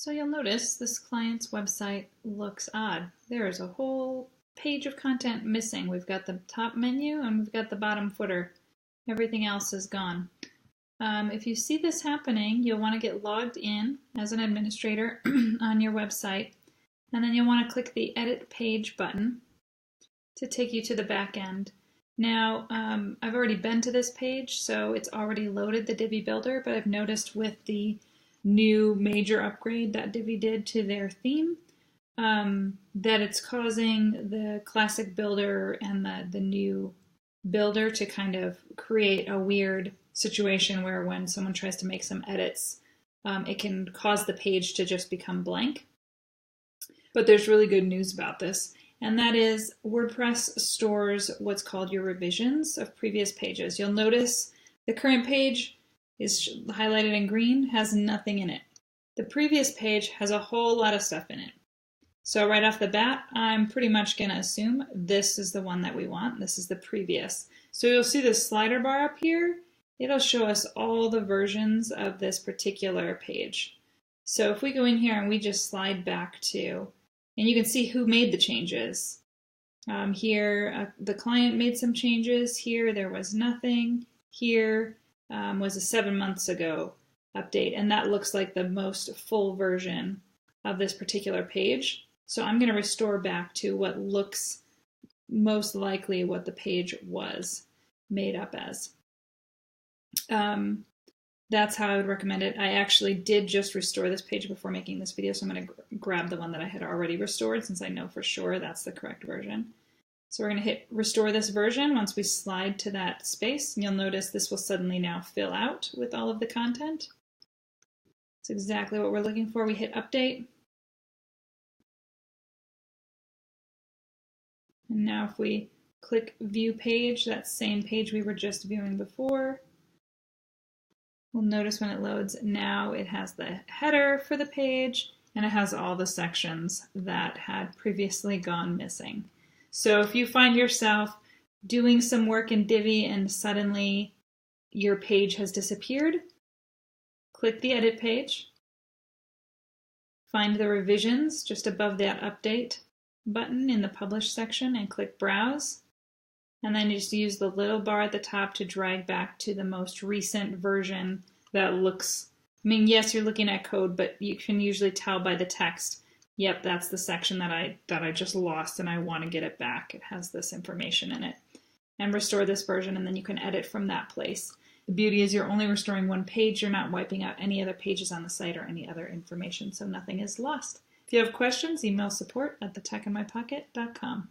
So you'll notice this client's website looks odd. There is a whole page of content missing. We've got the top menu and we've got the bottom footer. Everything else is gone. If you see this happening, you'll want to get logged in as an administrator on your website, and then you'll want to click the Edit Page button to take you to the back end. Now, I've already been to this page, so it's already loaded the Divi Builder, but I've noticed with the new major upgrade that Divi did to their theme, that it's causing the classic builder and the new builder to kind of create a weird situation where when someone tries to make some edits, it can cause the page to just become blank. But there's really good news about this, and that is WordPress stores what's called your revisions of previous pages. You'll notice the current page is highlighted in green, has nothing in it. The previous page has a whole lot of stuff in it. So right off the bat, I'm pretty much going to assume this is the one that we want. This is the previous. So you'll see the slider bar up here. It'll show us all the versions of this particular page. So if we go in here and we just slide back to, and you can see who made the changes. Here, the client made some changes. Here, there was nothing. Here was a 7 months ago update, and that looks like the most full version of this particular page. So I'm going to restore back to what looks most likely what the page was made up as. That's how I would recommend it. I actually did just restore this page before making this video, so I'm going to grab the one that I had already restored since I know for sure that's the correct version. So we're going to hit restore this version once we slide to that space, and you'll notice this will suddenly now fill out with all of the content. It's exactly what we're looking for. We hit update. And now if we click view page, that same page we were just viewing before, we'll notice when it loads, now it has the header for the page, and it has all the sections that had previously gone missing. So if you find yourself doing some work in Divi and suddenly your page has disappeared, click the edit page, find the revisions just above that update button in the publish section and click browse. And then you just use the little bar at the top to drag back to the most recent version that looks, I mean, yes, you're looking at code, but you can usually tell by the text, yep, that's the section that I just lost and I want to get it back. It has this information in it. And restore this version, and then you can edit from that place. The beauty is you're only restoring one page. You're not wiping out any other pages on the site or any other information, so nothing is lost. If you have questions, email support@TheTechInMyPocket.com.